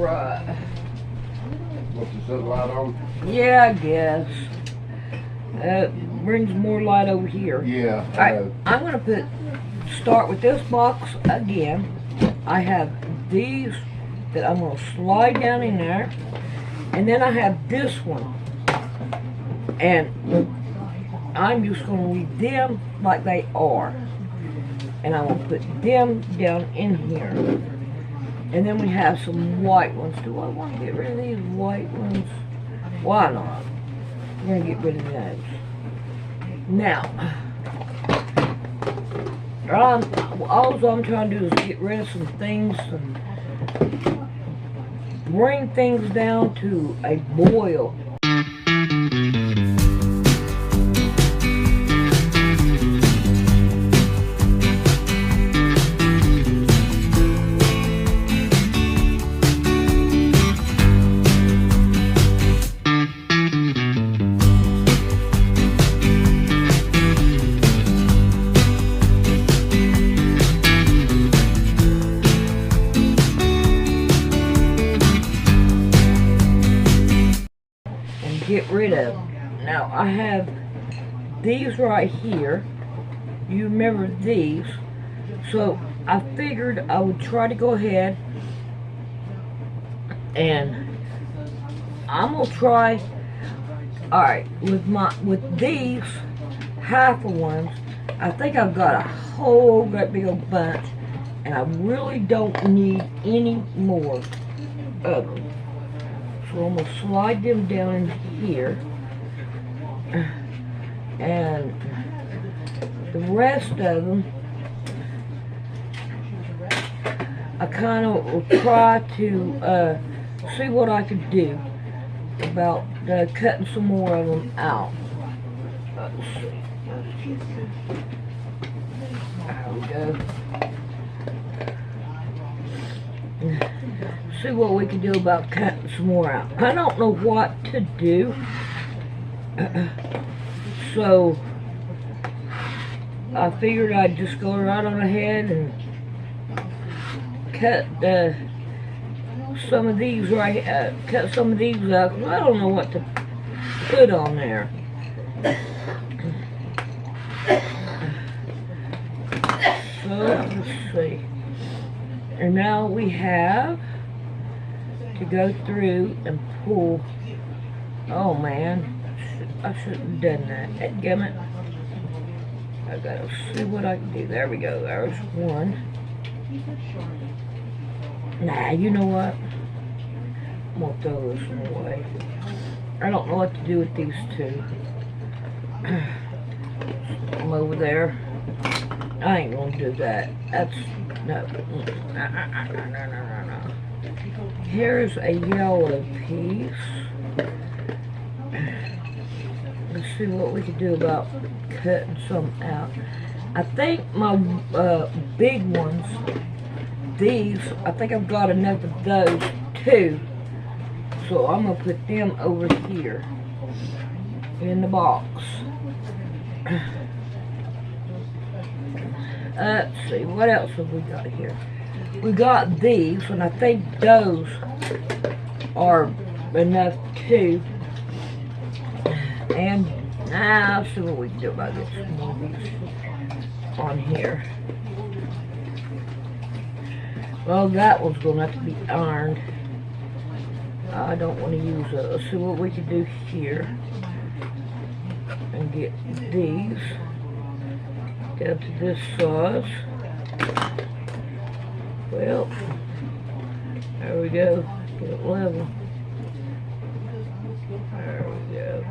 Right. Want to set the light on? Yeah, I guess. Brings more light over here. Yeah. Alright, I'm gonna start with this box again. I have these that I'm gonna slide down in there. And then I have this one. And I'm just gonna leave them like they are. And I'm gonna put them down in here. And then we have some white ones. Do I want to get rid of these white ones? Why not? We're gonna get rid of those. Now, all I'm trying to do is get rid of some things and bring things down to a boil. Get rid of them. Now I have these right here. You remember these, so I figured I would try to go ahead and I'm gonna try. All right, with these half of ones, I think I've got a whole great big old bunch, and I really don't need any more of them. So I'm going to slide them down in here, and the rest of them I kind of will try to see what I could do about cutting some more of them out. Let's see. There we go. See what we can do about cutting some more out. I don't know what to do, so I figured I'd just go right on ahead and cut some of these cut some of these out, 'cause I don't know what to put on there. So let's see. And now we have to go through and pull. Oh man, I shouldn't have done that. Damn it. I gotta see what I can do. There we go. There's one. Nah, you know what? I'm gonna throw this one away. I don't know what to do with these two. I'm over there. I ain't gonna do that. That's no. No. Here's a yellow piece. Let's see what we can do about cutting some out. I think my big ones, these, I think I've got enough of those too. So I'm going to put them over here in the box. Let's see, what else have we got here? We got these, and I think those are enough too. And now, let's see what we can do about this on here. Well, that one's going to have to be ironed. I don't want to use it. Let's see what we can do here. And get these down to this size. Well, there we go. Get it level. There we go.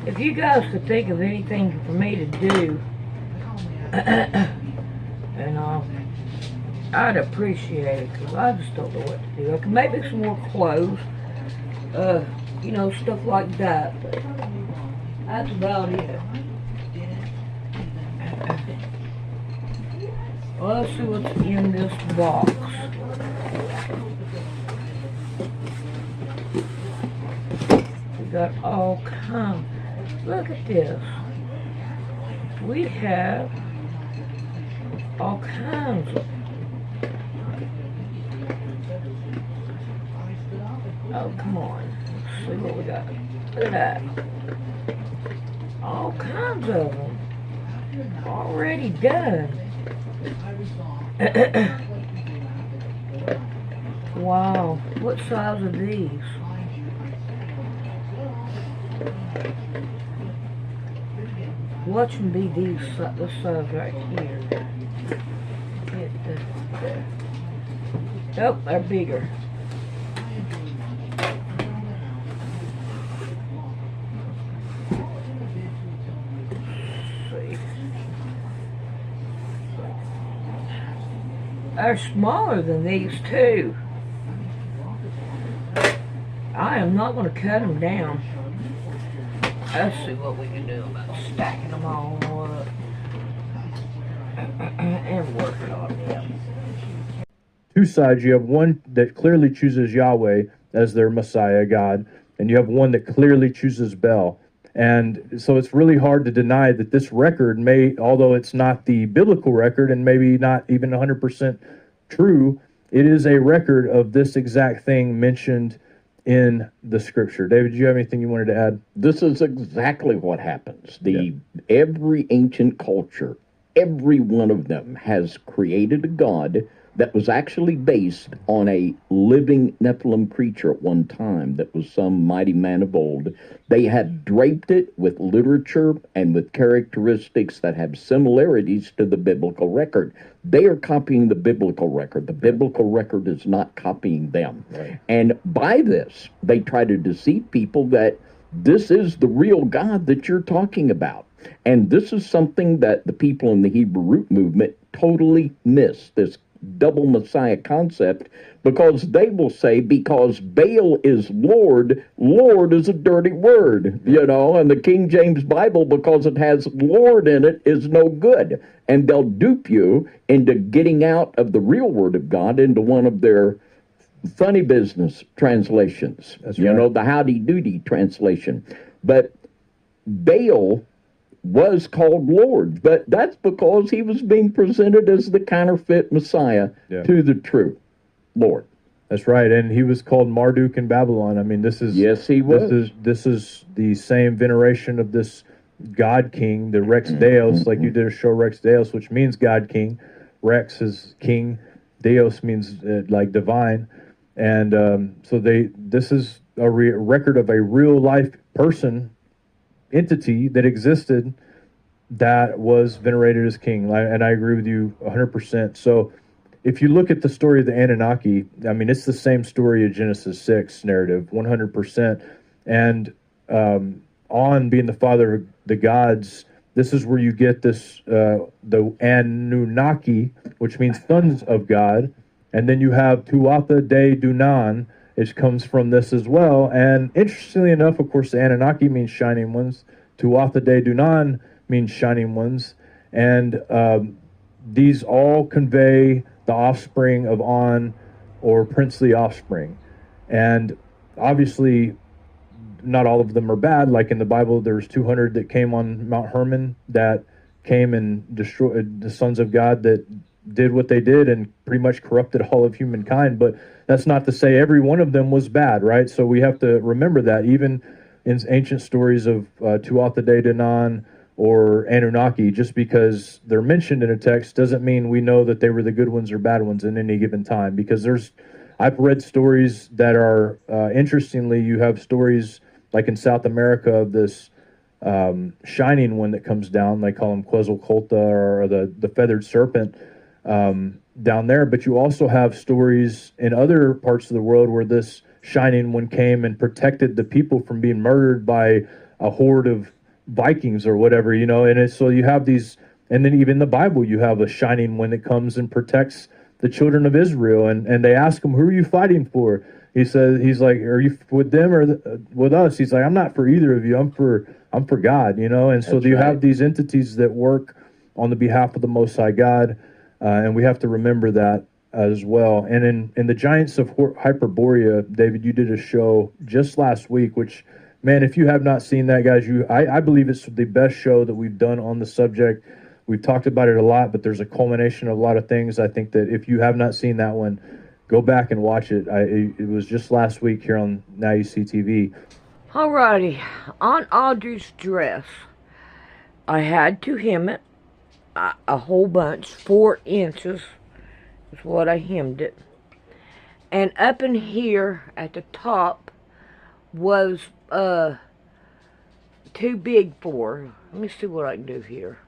If you guys could think of anything for me to do, and I'd appreciate it, because I just don't know what to do. I can make me some more clothes, you know, stuff like that, but that's about it. Well, let's see what's in this box. this. We have all kinds of. Oh, come on. Let's see what we got. Look at that. All kinds of them. Already done. Wow. What size are these? Watch them be this size right here. Nope, they're bigger. They're smaller than these too. I am not going to cut them down. Let's see what we can do about stacking them all up and working on them. Two sides. You have one that clearly chooses Yahweh as their Messiah, God, and you have one that clearly chooses Baal. And so it's really hard to deny that this record may, although it's not the biblical record and maybe not even 100% true, it is a record of this exact thing mentioned in the scripture. David, do you have anything you wanted to add? This is exactly what happens. Every ancient culture, every one of them has created a god that was actually based on a living Nephilim creature at one time that was some mighty man of old. They have draped it with literature and with characteristics that have similarities to the biblical record. They are copying the biblical record. The biblical record is not copying them. Right. And by this, they try to deceive people that this is the real God that you're talking about. And this is something that the people in the Hebrew root movement totally miss, this double Messiah concept, because they will say, because Baal is Lord, Lord is a dirty word, and the King James Bible, because it has Lord in it, is no good. And they'll dupe you into getting out of the real word of God into one of their funny business translations. That's right. The Howdy Doody translation. But Baal was called Lord, but that's because he was being presented as the counterfeit Messiah to the true Lord. That's right, and he was called Marduk in Babylon. I mean, this is yes, he was. This is the same veneration of this God King, the Rex Deus, like you did a show Rex Deus, which means God King. Rex is king, Deus means like divine, and so this is a record of a real life person, entity that existed that was venerated as king. And I agree with you 100%. So if you look at the story of the Anunnaki, I mean, it's the same story of Genesis 6 narrative, 100%. And On being the father of the gods, this is where you get this, the Anunnaki, which means sons of God. And then you have Tuatha De Danann, which comes from this as well. And interestingly enough, of course, the Anunnaki means shining ones. Tuatha De Danann means shining ones. And these all convey the offspring of On, or princely offspring. And obviously, not all of them are bad. Like in the Bible, there's 200 that came on Mount Hermon that came and destroyed the sons of God that did what they did and pretty much corrupted all of humankind. But that's not to say every one of them was bad, right? So we have to remember that even in ancient stories of Tuatha De Danann or Anunnaki, just because they're mentioned in a text doesn't mean we know that they were the good ones or bad ones in any given time. Because I've read stories that are, interestingly, you have stories like in South America of this shining one that comes down. They call him Quetzalcoatl or the feathered serpent down there. But you also have stories in other parts of the world where this shining one came and protected the people from being murdered by a horde of Vikings or whatever, and so you have these, and then even in the Bible you have a shining one that comes and protects the children of Israel, and they ask him, who are you fighting for? He's like, are you with them or with us? He's like, I'm not for either of you, I'm for God, and so you have these entities that work on the behalf of the Most High God, and we have to remember that as well. And in the Giants of Hyperborea, David, you did a show just last week, which Man, if you have not seen that, guys, I believe it's the best show that we've done on the subject. We've talked about it a lot, but there's a culmination of a lot of things. I think that if you have not seen that one, go back and watch it. It was just last week here on Now You See TV. Alrighty, on Audrey's dress, I had to hem it a whole bunch, 4 inches is what I hemmed it. And up in here at the top was too big for her. Let me see what I can do here.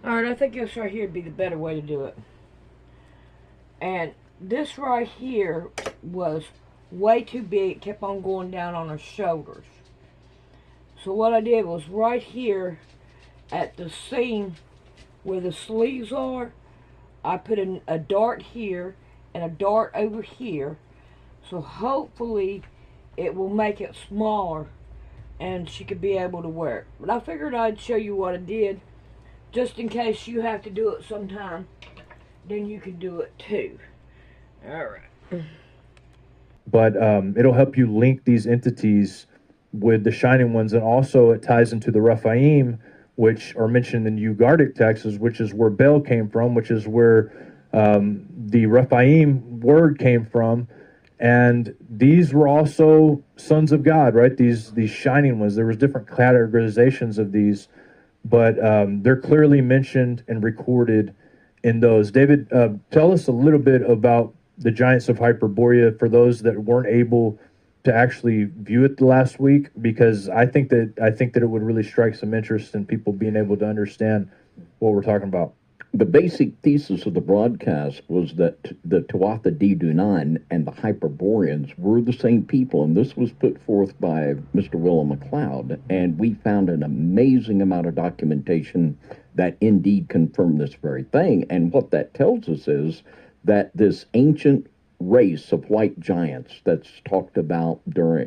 Alright, I think this right here would be the better way to do it. And this right here was way too big. It kept on going down on her shoulders. So what I did was right here at the seam where the sleeves are, I put in a dart here and a dart over here. So hopefully it will make it smaller and she could be able to wear it. But I figured I'd show you what I did, just in case you have to do it sometime, then you can do it too. Alright. But it'll help you link these entities with the shining ones, and also it ties into the Rephaim, which are mentioned in the Ugaritic texts, which is where Baal came from, which is where the Rephaim word came from. And these were also sons of God, right? These shining ones. There was different categorizations of these, but they're clearly mentioned and recorded in those. David, tell us a little bit about the Giants of Hyperborea for those that weren't able to actually view it the last week, because I think that it would really strike some interest in people being able to understand what we're talking about. The basic thesis of the broadcast was that the Tuatha De Danann and the Hyperboreans were the same people, and this was put forth by Mr. Willem McLeod, and we found an amazing amount of documentation that indeed confirmed this very thing. And what that tells us is that this ancient race of white giants that's talked about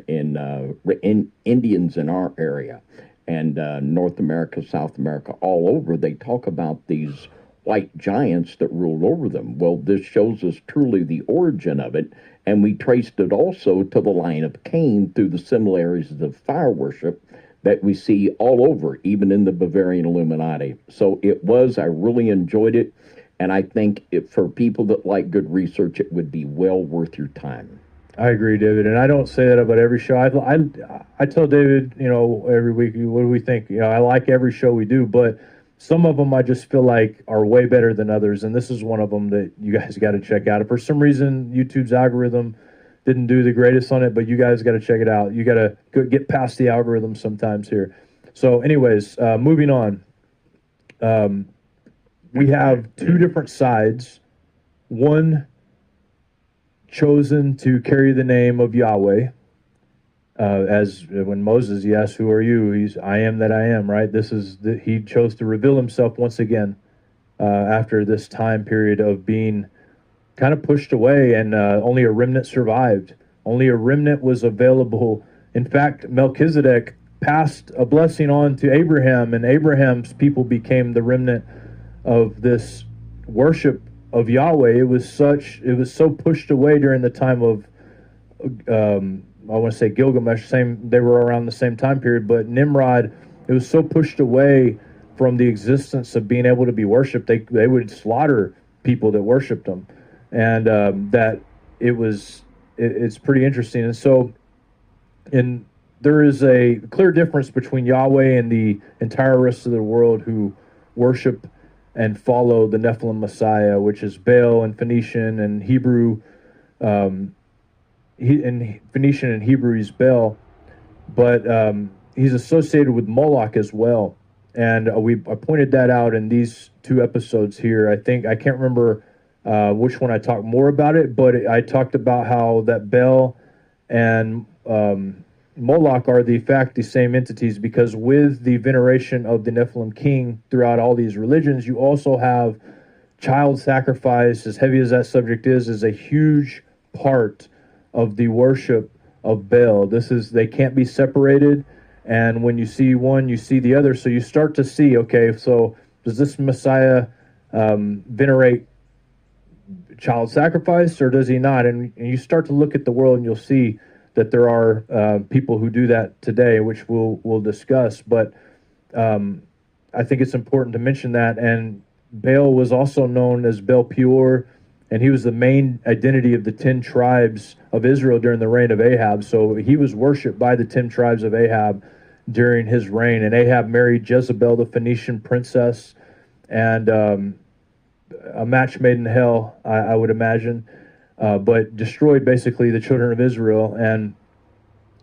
in Indians in our area and North America, South America, all over, they talk about these white giants that ruled over them. Well, this shows us truly the origin of it, and we traced it also to the line of Cain through the similarities of fire worship that we see all over, even in the Bavarian Illuminati. So I really enjoyed it, and I think for people that like good research, it would be well worth your time. I agree, David, and I don't say that about every show. I tell David, every week, what do we think? I like every show we do, but some of them I just feel like are way better than others, and this is one of them that you guys got to check out. If for some reason YouTube's algorithm didn't do the greatest on it, but you guys got to check it out. You got to get past the algorithm sometimes here. So anyways, moving on. We have 2 different sides. One chosen to carry the name of Yahweh. As when Moses, he asked, "Who are you?" He's, "I am that I am," right? He chose to reveal himself once again after this time period of being kind of pushed away, and only a remnant survived. Only a remnant was available. In fact, Melchizedek passed a blessing on to Abraham, and Abraham's people became the remnant of this worship of Yahweh. It was so pushed away during the time of I want to say Gilgamesh, they were around the same time period, but Nimrod, it was so pushed away from the existence of being able to be worshipped, they would slaughter people that worshipped them, and that it's pretty interesting. And so there is a clear difference between Yahweh and the entire rest of the world who worship and follow the Nephilim Messiah, which is Baal in Phoenician and Hebrew. In Phoenician and Hebrew, he's Baal, but he's associated with Moloch as well. And I pointed that out in these 2 episodes here. I can't remember which one I talked more about it, but I talked about how that Baal and Moloch are the same entities, because with the veneration of the Nephilim king throughout all these religions, you also have child sacrifice. As heavy as that subject is a huge part of the worship of Baal. They can't be separated, and when you see one, you see the other. So you start to see, okay, so does this Messiah venerate child sacrifice, or does he not? And you start to look at the world, and you'll see that there are people who do that today, which we'll discuss. But I think it's important to mention that. And Baal was also known as Baal Peor, and he was the main identity of the 10 tribes of Israel during the reign of Ahab. So he was worshipped by the 10 tribes of Ahab during his reign. And Ahab married Jezebel, the Phoenician princess, and a match made in hell, I would imagine, but destroyed basically the children of Israel. And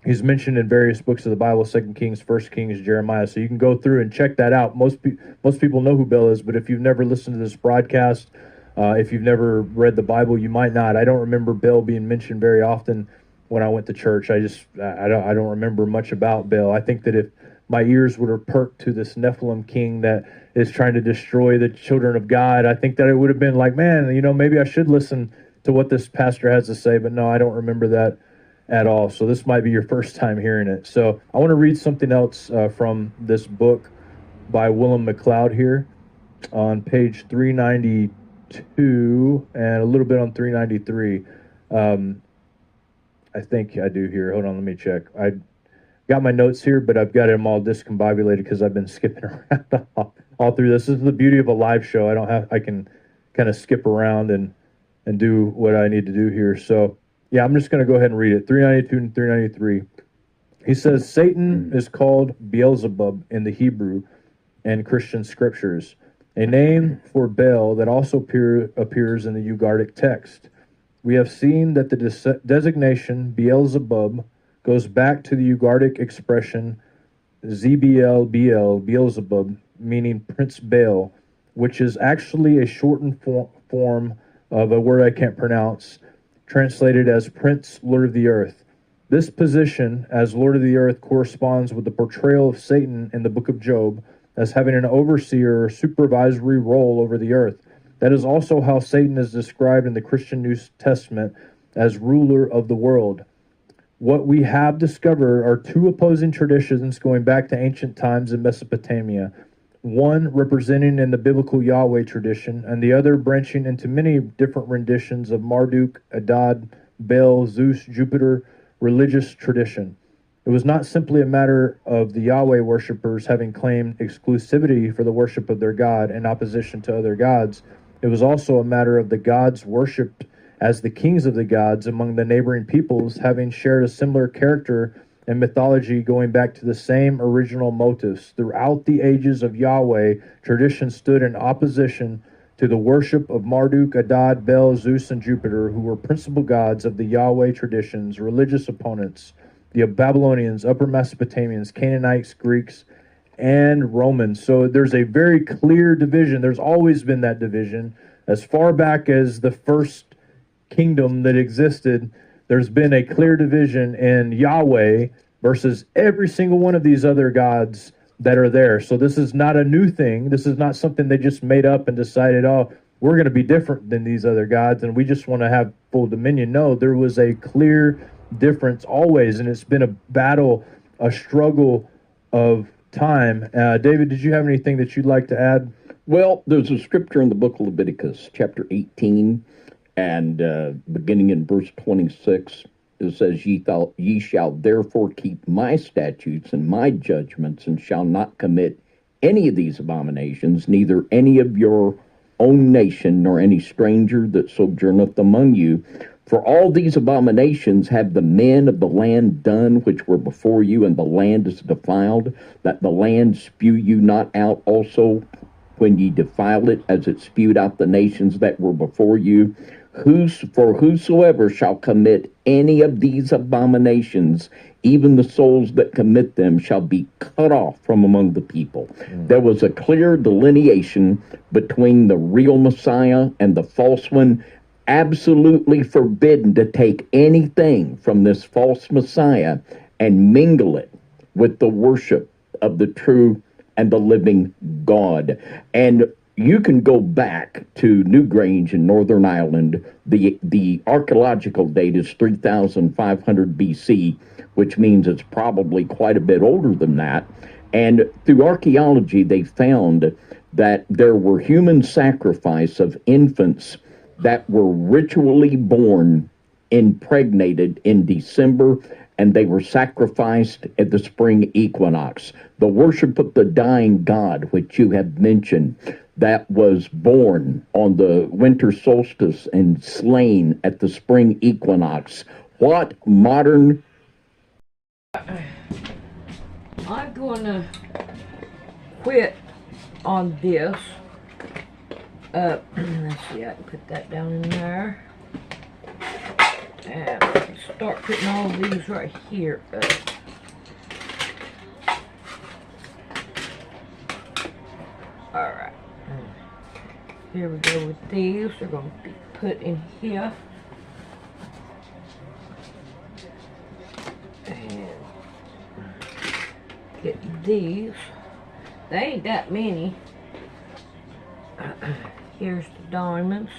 he's mentioned in various books of the Bible, 2 Kings, 1 Kings, Jeremiah. So you can go through and check that out. Most people know who Baal is, but if you've never listened to this broadcast, if you've never read the Bible, you might not. I don't remember Baal being mentioned very often when I went to church. I don't remember much about Baal. I think that if my ears would have perked to this Nephilim king that is trying to destroy the children of God, I think that it would have been like, man, maybe I should listen to what this pastor has to say. But no, I don't remember that at all. So this might be your first time hearing it. So I want to read something else from this book by Willem McLeod here on page 392 and a little bit on 393. I think I do here. Hold on, let me check. I got my notes here, but I've got them all discombobulated because I've been skipping around all through this. This is the beauty of a live show. I can kind of skip around and do what I need to do here. So yeah, I'm just going to go ahead and read it. 392 and 393. He says, Satan is called Beelzebub in the Hebrew and Christian scriptures, a name for Baal that also appears in the Ugaritic text. We have seen that the designation Beelzebub goes back to the Ugaritic expression Beelzebub, meaning Prince Baal, which is actually a shortened form of a word I can't pronounce, translated as Prince, Lord of the Earth. This position as Lord of the Earth corresponds with the portrayal of Satan in the book of Job as having an overseer or supervisory role over the earth. That is also how Satan is described in the Christian New Testament as ruler of the world. What we have discovered are two opposing traditions going back to ancient times in Mesopotamia, one representing in the biblical Yahweh tradition, and the other branching into many different renditions of Marduk, Adad, Baal, Zeus, Jupiter, religious tradition. It was not simply a matter of the Yahweh worshippers having claimed exclusivity for the worship of their God in opposition to other gods. It was also a matter of the gods worshipped as the kings of the gods among the neighboring peoples having shared a similar character and mythology going back to the same original motives. Throughout the ages of Yahweh, tradition stood in opposition to the worship of Marduk, Adad, Baal, Zeus, and Jupiter, who were principal gods of the Yahweh tradition's religious opponents, the Babylonians, Upper Mesopotamians, Canaanites, Greeks, and Romans. So there's a very clear division. There's always been that division. As far back as the first kingdom that existed, there's been a clear division in Yahweh versus every single one of these other gods that are there. So this is not a new thing. This is not something they just made up and decided, oh, we're going to be different than these other gods and we just want to have full dominion. No, there was a clear difference always, and it's been a battle, a struggle of time. David, did you have anything that you'd like to add? Well, there's a scripture in the book of Leviticus, chapter 18, and beginning in verse 26, it says, Ye shall therefore keep my statutes and my judgments, and shall not commit any of these abominations, neither any of your own nation, nor any stranger that sojourneth among you. For all these abominations have the men of the land done which were before you, and the land is defiled, that the land spew you not out also when ye defiled it, as it spewed out the nations that were before you. For whosoever shall commit any of these abominations, even the souls that commit them shall be cut off from among the people. There was a clear delineation between the real Messiah and the false one. Absolutely forbidden to take anything from this false Messiah and mingle it with the worship of the true and the living God. And you can go back to Newgrange in Northern Ireland. The archaeological date is 3,500 BC, which means it's probably quite a bit older than that. And through archaeology, they found that there were human sacrifice of infants that were ritually born impregnated in December, and they were sacrificed at the spring equinox. The worship of the dying god, which you have mentioned, that was born on the winter solstice and slain at the spring equinox. What modern... I'm gonna quit on this. Let's see, I can put that down in there. And start putting all of these right here up. Alright. Here we go with these. They're going to be put in here. And get these. They ain't that many. Here's the diamonds.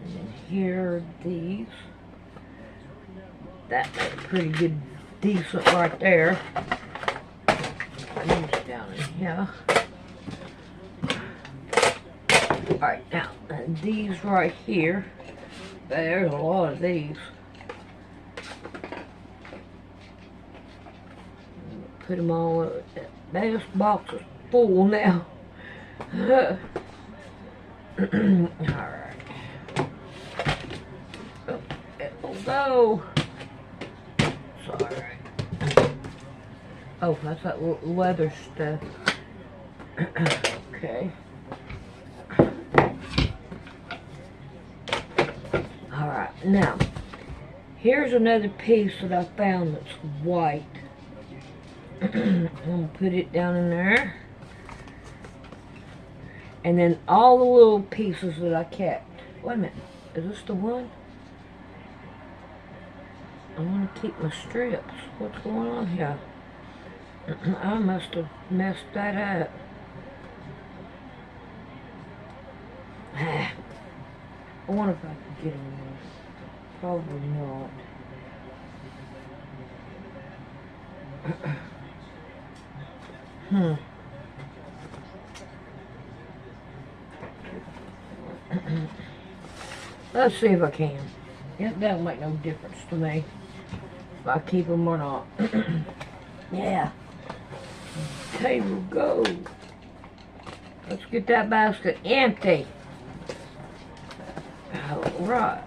And then here are these. That makes pretty good, decent right there. These down in here. Alright, now, and these right here. There's a lot of these. Put them all up. This box is full now. Alright. Oh, it will go. Sorry. Oh, that's that little leather stuff. Okay. Alright, now, here's another piece that I found that's white. I'm going to put it down in there. And then all the little pieces that I kept. Wait a minute, is this the one? I want to keep my strips. What's going on here? I must have messed that up. I wonder if I can get in there. Probably not. Let's see if I can. It doesn't make no difference to me if I keep them or not. Yeah. Table go. Let's get that basket empty. Alright.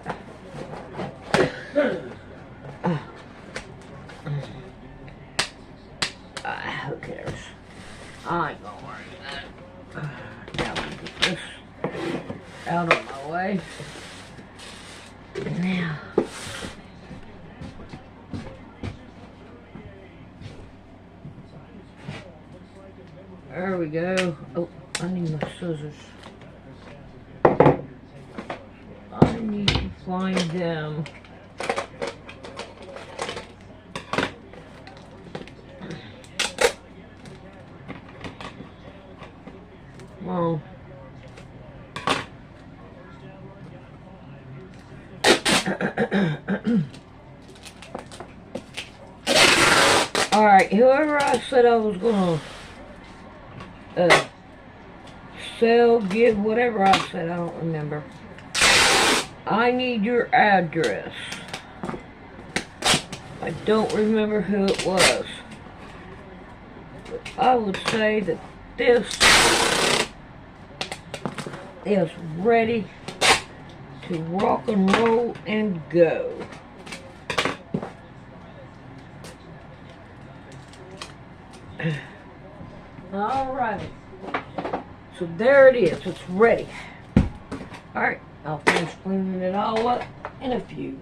Who cares? I ain't gonna worry about that. Now we get this out of my way. Now. There we go. Oh, I need my scissors. I need to find them. Well, alright, whoever I said I was gonna sell, give, whatever I said, I don't remember. I need your address. I don't remember who it was. But I would say that this is ready to rock and roll and go. Alright. So there it is. It's ready. Alright. I'll finish cleaning it all up in a few.